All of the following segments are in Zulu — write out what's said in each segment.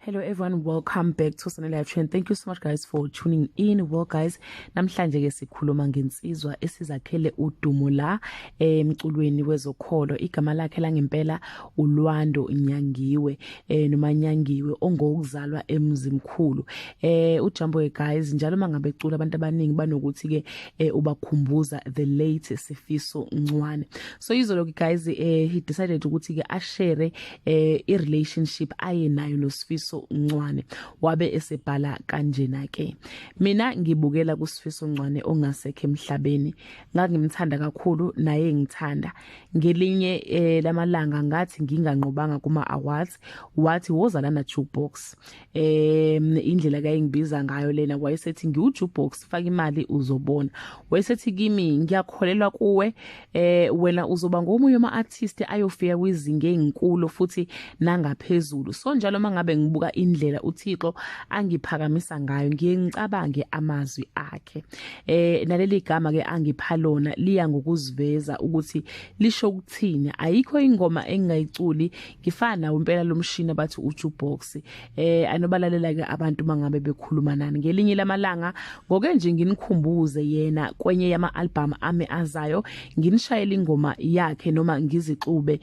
Hello everyone, welcome back to Usfiso Live Trend. Thank you so much guys for tuning in. Well guys, namhlanje ke sikhuluma ngensizwa esizakhele udumo la emculweni wezokholo. Igama lakhe la ngempela uLwando Nyangiwe noma Nyangiwe ongokuzalwa emzimkhulu. Ujumbo guys, njalo mangabe ecula abantu abaningi banokuthi ke ubakhumbuza the late Usfiso Ncwane. So izolo guys he decided ukuthi ke ashare a relationship ayenayo no Usfiso Ncwane wabe esebhala kanjena ke. Mina ngibukela kuSfiso Ncwane ongasekho emhlabeni, ngangimthanda kakhulu naye ngithanda. Ngelinye lamalanga ngathi nginganqobanga kuma awards wathi wozala na jukebox. Indlela kaye ngibiza ngayo lena wayesethi ngiujukebox faka imali uzobona. Wayesethi kimi ngiyakholelwa kuwe wena uzoba ngomunye ama artist ayofika kwizinga ezinkulu futhi nangaphezulu. So njalo mangabe ngibuka indlela uThixo angiphakamisa ngayo ngiye ngicabange amazwi akhe. Naleli gama ke angiphalona liya ngokuziveza ukuthi lisho ukuthini. Ayikho ingoma engingayiculi ngifana nawo impela lomshini abathi ujukebox. Anobalalela ke abantu mangabe bekhuluma nani ngelinye lamalanga ngoke nje nginikhumbuze yena kwenye yama album ame azayo nginishayela ingoma yakhe noma ngizixube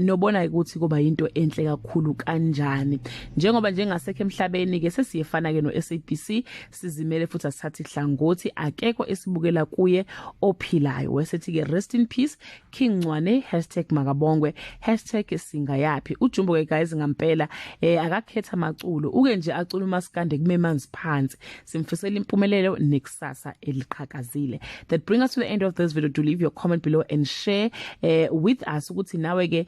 nobona ukuthi kuba into enhle kakhulu kanjani. Njengoba njengasekho emhlabeni ke sesiyefana ke no SABC sizimele futhi asithathe ihlangothi akekho esibukela kuye ophilayo. Wesethi ke rest in peace King Ncwane #makabongwe #singa yapi. Ujumbo ke guys ngampela akakhetha maculo uke nje acula umaskande kumemanzi phansi. Simfisela impumelelo nekusasa eliqhakazile. That bring us to the end of this video. Do leave your comment below and share with us ukuthi nawe ke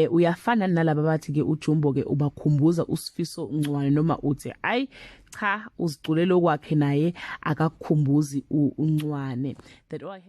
uyafana nalabo bathi ke ujumbo ke ubakhumbuza Usfiso Ncwane noma uthi ay cha uziculela kwakhe naye akakukhumbuzi uNcwane. That all I have